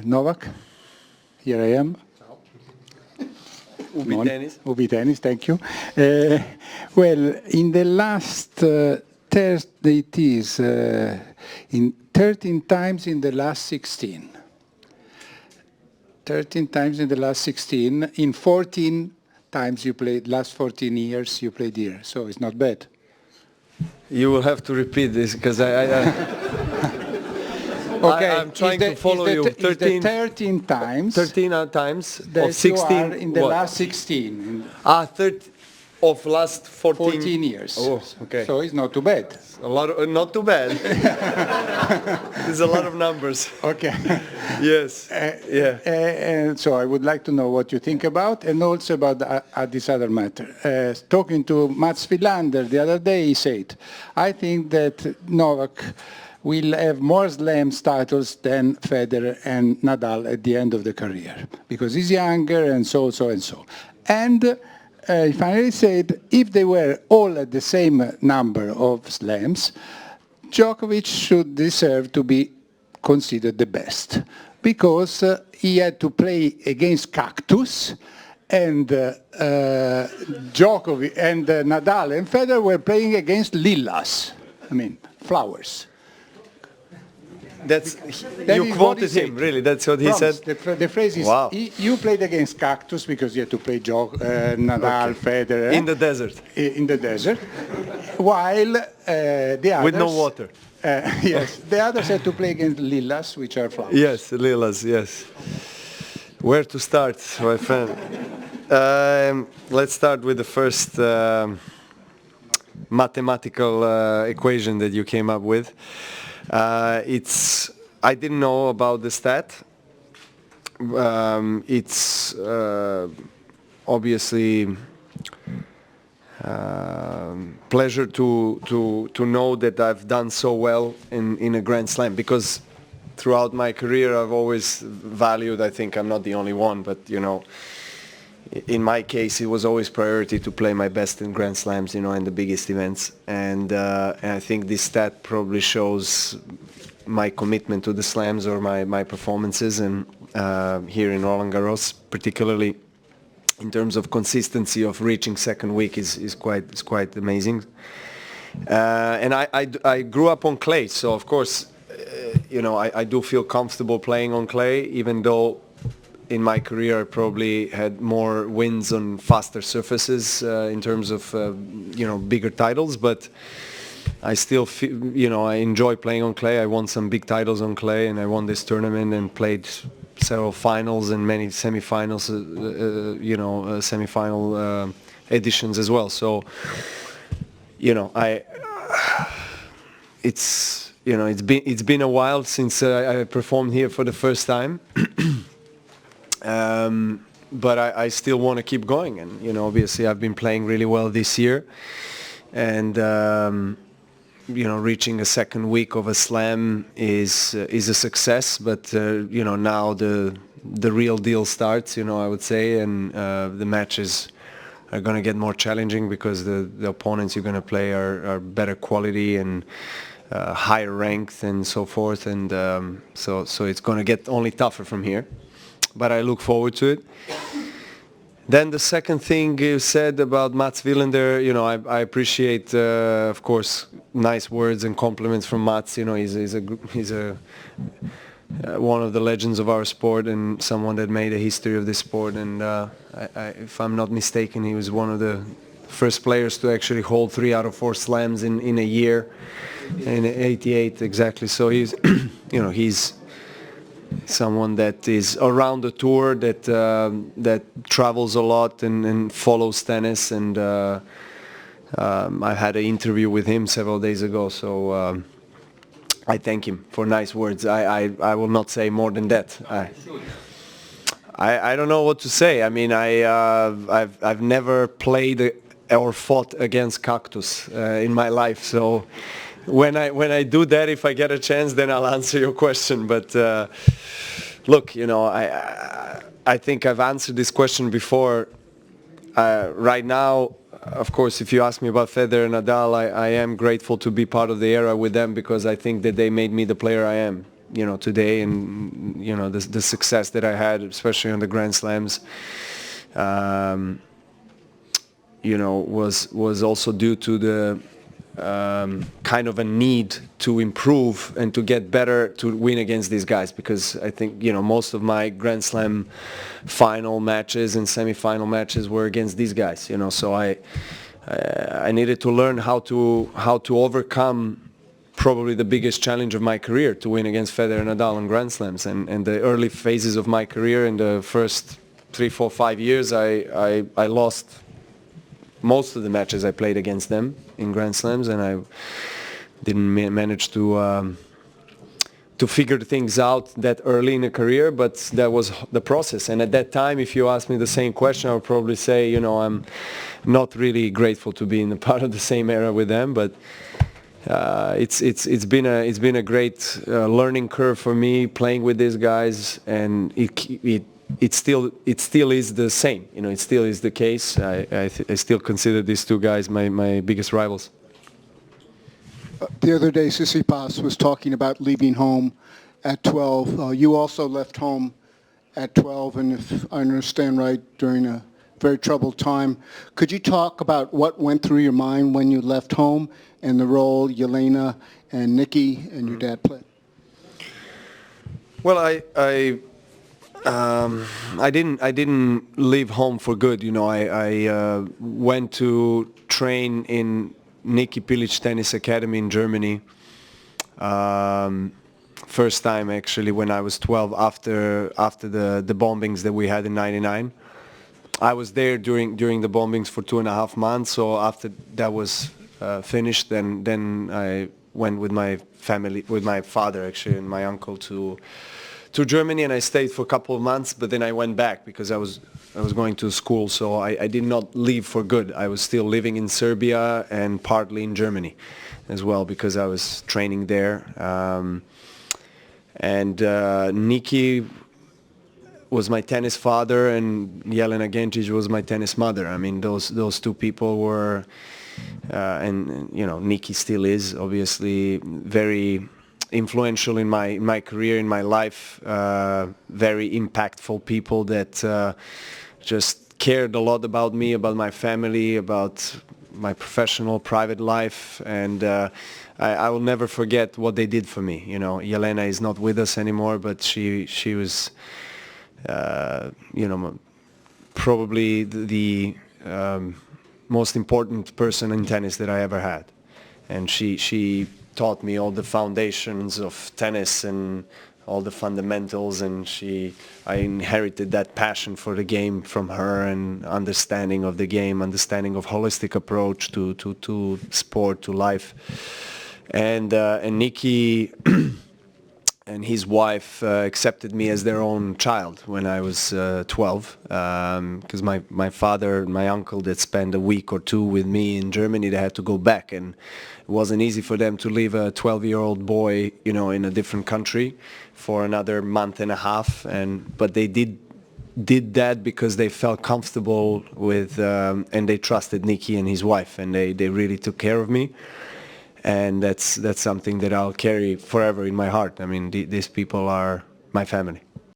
Novak, here I am. Ubi tennis. Ubi tennis, thank you. Well, in the last 13 times in the last 16. 13 times in the last 16. In 14 times you played, last 14 years you played here, so it's not bad. You will have to repeat this because Okay, I'm trying to follow you. 13 times. 13 times That of 16. you are in the what? last 16. 30 of last 14 years. Oh, okay. So it's not too bad. A lot of, not too bad. There's a lot of numbers. Okay. Yes. Yeah. And so I would like to know what you think about, and also about this other matter. Talking to Mats Wilander the other day, he said, I think that Novak will have more slams titles than Federer and Nadal at the end of the career, because he's younger and so. And he finally said, if they were all at the same number of slams, Djokovic should deserve to be considered the best, because he had to play against cactus, and Djokovic and Nadal and Federer were playing against lilas, I mean, flowers. You quoted him, really? That's what he said? The phrase is, wow. You played against cactus because you had to play Nadal, okay. Federer. In the desert. In the desert. While the others... With no water. Yes, the others had to play against lilas, which are flowers. Yes, lilas, yes. Where to start, my friend? Let's start with the first mathematical equation that you came up with. I didn't know about the stat. It's obviously pleasure to know that I've done so well in a Grand Slam, because throughout my career I've always valued, I think I'm not the only one, but you know, in my case it was always priority to play my best in Grand Slams, you know, in the biggest events, and I think this stat probably shows my commitment to the slams, or my performances, and here in Roland Garros, particularly in terms of consistency of reaching second week is quite amazing. And I grew up on clay, so of course, you know, I do feel comfortable playing on clay, even though in my career I probably had more wins on faster surfaces in terms of you know, bigger titles, but I still feel, you know, I enjoy playing on clay. I won some big titles on clay, and I won this tournament and played several finals and many semifinals, you know, semifinal editions as well. So, you know, it's, you know, it's been a while since I performed here for the first time. But I still want to keep going, and you know, obviously I've been playing really well this year, and you know, reaching a second week of a slam is a success. But you know, now the real deal starts, you know, I would say, and the matches are going to get more challenging, because the opponents you're going to play are better quality and higher ranked and so forth, and so it's going to get only tougher from here. But I look forward to it. Then the second thing you said about Mats Wilander, you know, I appreciate, of course, nice words and compliments from Mats. You know, he's one of the legends of our sport, and someone that made a history of this sport. And if I'm not mistaken, he was one of the first players to actually hold 3 out of 4 slams in a year, in '88 exactly. So he's, you know, he's someone that is around the tour, that travels a lot and follows tennis, and I had an interview with him several days ago, so I thank him for nice words. I will not say more than that. I don't know what to say. I mean, I've never played or fought against cactus in my life, so when I do that, if I get a chance, then I'll answer your question. But look, you know, I think I've answered this question before. Right now, of course, if you ask me about Federer and Nadal, I am grateful to be part of the era with them, because I think that they made me the player I am. today, and the success that I had, especially on the Grand Slams, was also due to the kind of a need to improve and to get better to win against these guys, because I think most of my Grand Slam final matches and semi-final matches were against these guys. So I needed to learn how to overcome probably the biggest challenge of my career, to win against Federer and Nadal on Grand Slams. And the early phases of my career, in the first 3, 4, 5 years, I lost most of the matches I played against them in Grand Slams, and I didn't manage to figure things out that early in a career, but that was the process. And at that time, if you ask me the same question, I would probably say, I'm not really grateful to be in a part of the same era with them, but it's been a great learning curve for me playing with these guys, and it still is the same. It still is the case. I still consider these two guys my biggest rivals. The other day, Tsitsipas was talking about leaving home at 12. You also left home at 12, and if I understand right, during a very troubled time. Could you talk about what went through your mind when you left home and the role Jelena and Nikki and your dad played? Well, I didn't leave home for good. I went to train in Niki Pilic Tennis Academy in Germany. First time actually when I was 12, after the bombings that we had in '99. I was there during the bombings for 2.5 months. So after that was finished, then I went with my family, with my father actually and my uncle to Germany, and I stayed for a couple of months, but then I went back because I was going to school, so I did not leave for good. I was still living in Serbia and partly in Germany as well, because I was training there. Niki was my tennis father, and Jelena Genčić was my tennis mother. I mean, those two people were, and Niki still is obviously very influential in my career, in my life, very impactful people that just cared a lot about me, about my family, about my professional, private life, and I will never forget what they did for me. Jelena is not with us anymore, but she was, probably the most important person in tennis that I ever had, and she taught me all the foundations of tennis and all the fundamentals, and I inherited that passion for the game from her, and understanding of the game, understanding of holistic approach to sport, to life. And Niki and his wife accepted me as their own child when I was 12, because my father and my uncle that spent a week or two with me in Germany, they had to go back, and it wasn't easy for them to leave a 12-year-old boy, in a different country for another month and a half, but they did that because they felt comfortable with, and they trusted Niki and his wife, and they really took care of me. And that's something that I'll carry forever in my heart. I mean, these people are my family.